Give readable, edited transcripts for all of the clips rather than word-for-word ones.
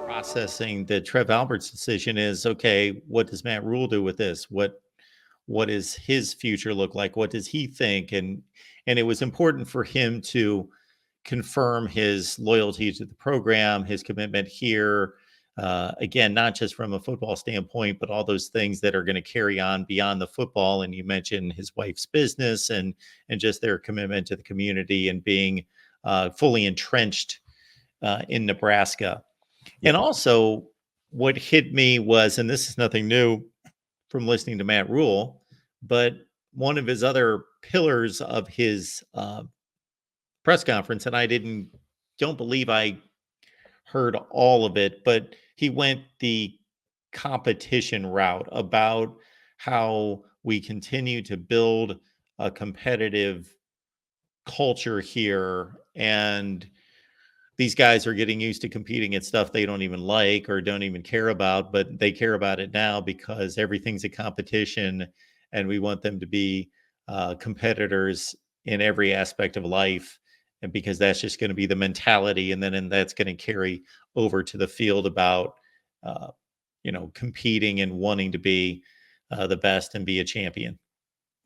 Processing the Trev Alberts decision is okay. What does Matt Rhule do with this? What is his future look like? What does he think? And it was important for him to confirm his loyalty to the program, his commitment here. Again, not just from a football standpoint, but all those things that are going to carry on beyond the football. And you mentioned his wife's business and just their commitment to the community and being fully entrenched in Nebraska. And also, what hit me was, and this is nothing new from listening to Matt Rhule, but one of his other pillars of his press conference, and don't believe I heard all of it, but he went the competition route about how we continue to build a competitive culture here, and these guys are getting used to competing at stuff they don't even like or don't even care about, but they care about it now because everything's a competition and we want them to be competitors in every aspect of life. And because that's just going to be the mentality. And that's going to carry over to the field about, competing and wanting to be the best and be a champion.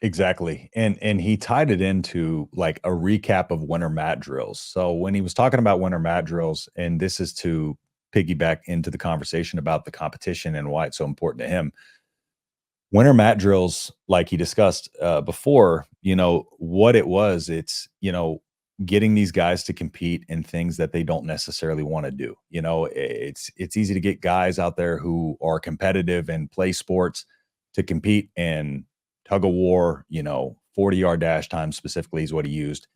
Exactly. And he tied it into like a recap of winter mat drills. So when he was talking about winter mat drills, and this is to piggyback into the conversation about the competition and why it's so important to him. Winter mat drills, like he discussed before, what it was, it's, getting these guys to compete in things that they don't necessarily want to do. It's easy to get guys out there who are competitive and play sports to compete in tug of war, 40-yard dash time specifically is what he used.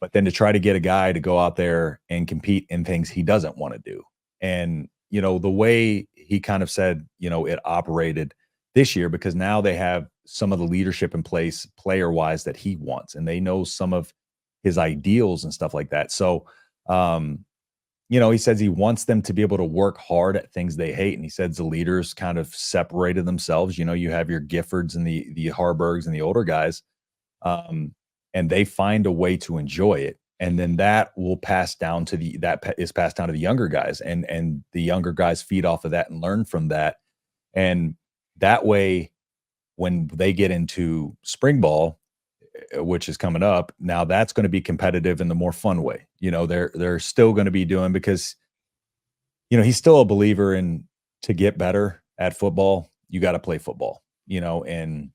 But then to try to get a guy to go out there and compete in things he doesn't want to do. And, the way he kind of said, it operated this year, because now they have some of the leadership in place player-wise that he wants, and they know some of his ideals and stuff like that. So, he says he wants them to be able to work hard at things they hate. And he says the leaders kind of separated themselves. You have your Giffords and the Harburgs and the older guys, and they find a way to enjoy it. And then that will pass down to passed down to the younger guys, and the younger guys feed off of that and learn from that. And that way, when they get into spring ball, which is coming up now, that's going to be competitive in the more fun way. They're still going to be doing, because he's still a believer in, to get better at football, you got to play football, and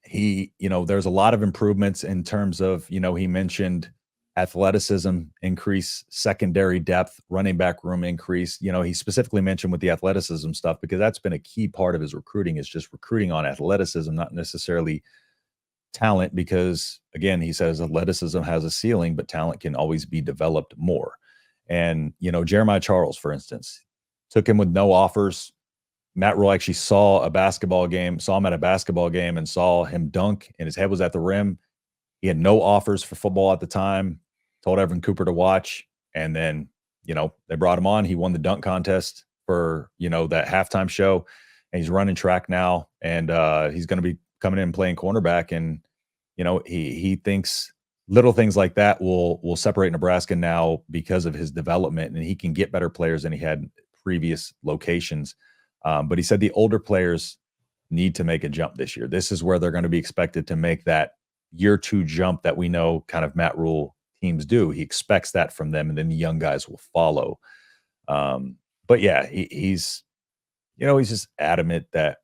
he, there's a lot of improvements in terms of, he mentioned athleticism increase, secondary depth, running back room increase. He specifically mentioned with the athleticism stuff, because that's been a key part of his recruiting, is just recruiting on athleticism, not necessarily talent, because again, he says athleticism has a ceiling, but talent can always be developed more. And, Jeremiah Charles, for instance, took him with no offers. Matt Rhule actually saw him at a basketball game and saw him dunk, and his head was at the rim. He had no offers for football at the time, told Evan Cooper to watch. And then, they brought him on. He won the dunk contest for, that halftime show, and he's running track now. And he's going to be coming in and playing cornerback. And, he thinks little things like that will separate Nebraska now because of his development, and he can get better players than he had in previous locations. But he said the older players need to make a jump this year. This is where they're going to be expected to make that year 2 jump that we know kind of Matt Rhule teams do. He expects that from them, and then the young guys will follow. But yeah, he's just adamant that,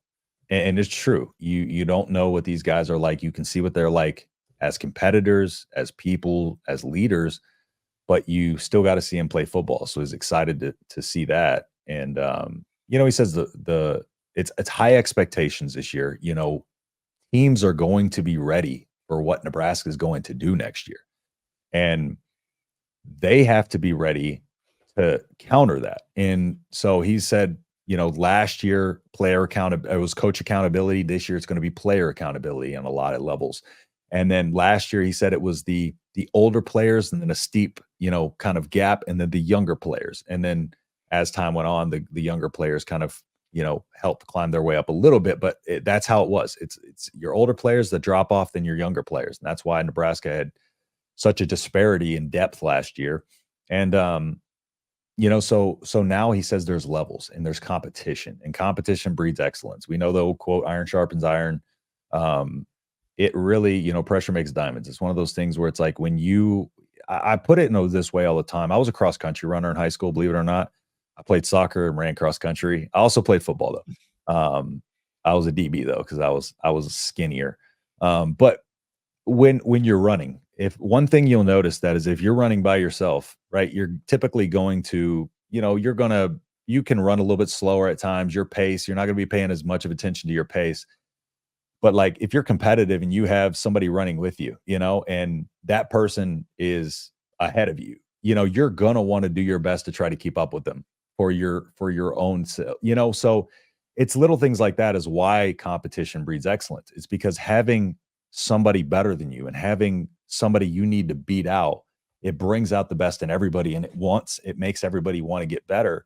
and it's true. You don't know what these guys are like. You can see what they're like as competitors, as people, as leaders, but you still got to see him play football. So he's excited to see that. And he says it's high expectations this year. Teams are going to be ready for what Nebraska is going to do next year, and they have to be ready to counter that. And so he said, last year it was coach accountability. This year it's going to be player accountability on a lot of levels. And then last year he said it was the older players, and then a steep, kind of gap, and then the younger players. And then as time went on, the younger players kind of, helped climb their way up a little bit, but that's how it was. It's your older players that drop off than your younger players. And that's why Nebraska had such a disparity in depth last year. And so now he says there's levels and there's competition, and competition breeds excellence. We know the old quote, iron sharpens iron. It really, pressure makes diamonds. It's one of those things where it's like when I put it in this way all the time. I was a cross country runner in high school, believe it or not. I played soccer and ran cross country. I also played football though. I was a DB though, because I was skinnier. But when you're running, if one thing you'll notice that is if you're running by yourself, right, you're typically going to, you can run a little bit slower at times, your pace, you're not going to be paying as much of attention to your pace. But like if you're competitive and you have somebody running with you, and that person is ahead of you, you're going to want to do your best to try to keep up with them for your own so it's little things like that is why competition breeds excellence. It's because having somebody better than you and having somebody you need to beat out, it brings out the best in everybody, and it makes everybody want to get better.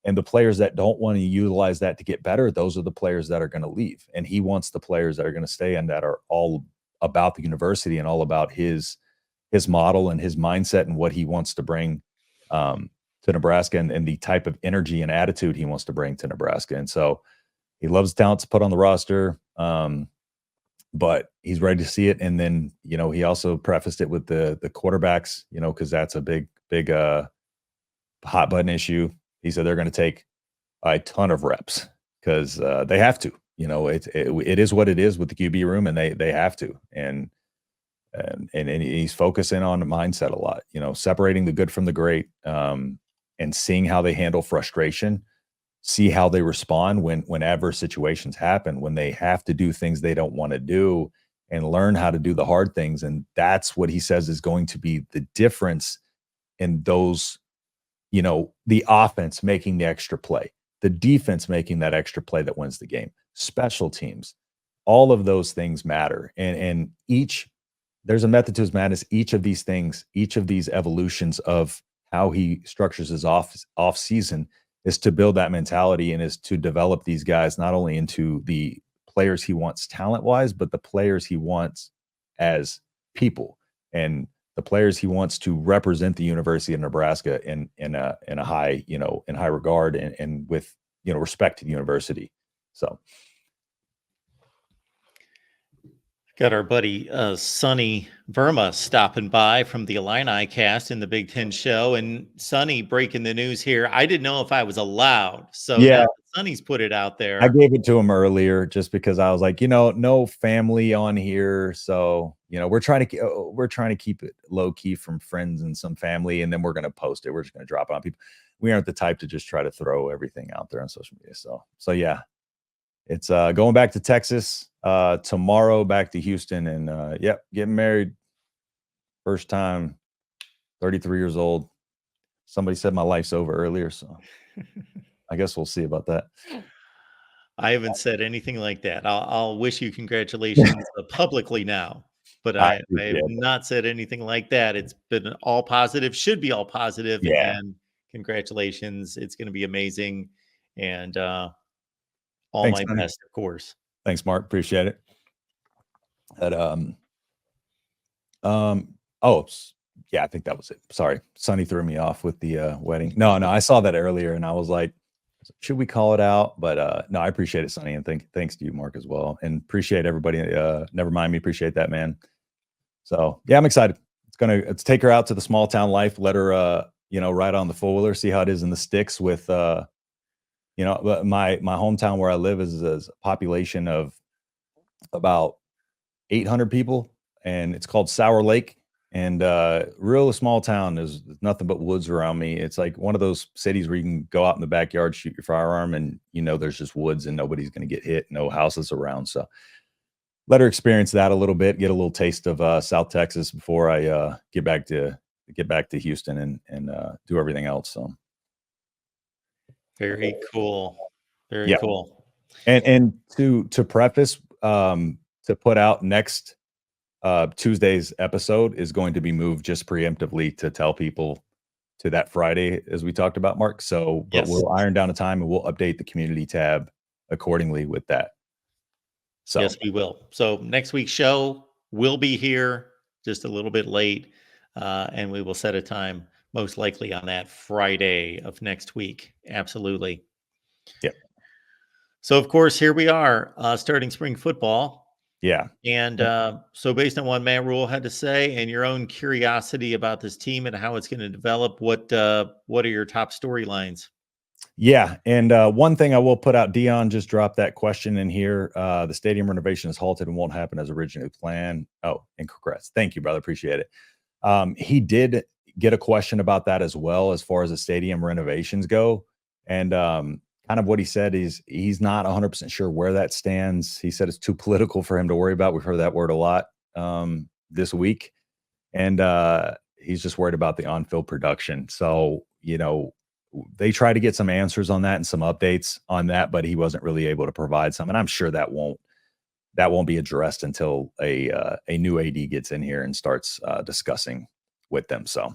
And the players that don't want to utilize that to get better, those are the players that are going to leave. And he wants the players that are going to stay and that are all about the university and all about his model and his mindset and what he wants to bring to Nebraska, and the type of energy and attitude he wants to bring to Nebraska. And so he loves talent to put on the roster, but he's ready to see it. And then, he also prefaced it with the quarterbacks, because that's a big hot button issue. He said they're going to take a ton of reps because they have to. It is what it is with the QB room, and they have to. And he's focusing on the mindset a lot. Separating the good from the great, and seeing how they handle frustration, see how they respond when adverse situations happen, when they have to do things they don't want to do, and learn how to do the hard things. And that's what he says is going to be the difference in those. The offense making the extra play, the defense making that extra play that wins the game, special teams, all of those things matter. And there's a method to his madness. Each of these things, each of these evolutions of how he structures his off season is to build that mentality and is to develop these guys not only into the players he wants talent wise, but the players he wants as people, and the players he wants to represent the University of Nebraska in a high, in high regard, and with, respect to the university. So got our buddy Sonny Verma stopping by from the Illini cast in the Big Ten show, and Sonny breaking the news here. I didn't know if I was allowed, so now yeah, that Sonny's put it out I there. gave it to him earlier just because I was like, no family on here. So, we're trying to keep it low key from friends and some family. And then we're going to post it. We're just going to drop it on people. We aren't the type to just try to throw everything out there on social media. So yeah, it's going back to Texas tomorrow, back to Houston, and getting married. First time, 33 years old. Somebody said my life's over earlier. So I guess we'll see about that. I haven't said anything like that. I'll wish you congratulations publicly now, but I I have appreciate it. not said anything like that. It's been all positive, should be all positive, Yeah. and congratulations. It's going to be amazing, and all Thanks, my man. best, of course. Thanks, Mark. Appreciate it. That oh yeah, I think that was it. Sorry. Sonny threw me off with the wedding. No, I saw that earlier and I was like, should we call it out? But no, I appreciate it, Sonny, and thanks to you, Mark, as well. And appreciate everybody. Never mind me, appreciate that, man. So yeah, I'm excited. Let's take her out to the small town life, let her ride on the four-wheeler, see how it is in the sticks with my hometown where I live is a population of about 800 people, and it's called Sour Lake. And real small town. There's nothing but woods around me. It's like one of those cities where you can go out in the backyard, shoot your firearm, and there's just woods and nobody's going to get hit, no houses around. So let her experience that a little bit, get a little taste of South Texas before I get back to Houston and do everything else. So Very cool. Very yeah. cool. And to preface, to put out next Tuesday's episode is going to be moved just preemptively to tell people to that Friday, as we talked about, Mark. So, but Yes. we'll iron down a time and we'll update the community tab accordingly with that. So Yes, we will. So next week's show will be here just a little bit late. and we will set a time most likely on that Friday of next week. Absolutely. Yep. So, of course, here we are starting spring football. Yeah. And so, based on what Matt Rhule had to say and your own curiosity about this team and how it's going to develop, what are your top storylines? Yeah, and one thing I will put out, Dion just dropped that question in here. The stadium renovation is halted and won't happen as originally planned. Oh, and congrats. Thank you, brother. Appreciate it. He did get a question about that as well, as far as the stadium renovations go. And kind of what he said is he's not 100% sure where that stands. He said it's too political for him to worry about. We've heard that word a lot this week. And he's just worried about the on-field production. So, they try to get some answers on that and some updates on that, but he wasn't really able to provide some. And I'm sure that won't be addressed until a new AD gets in here and starts discussing with them. So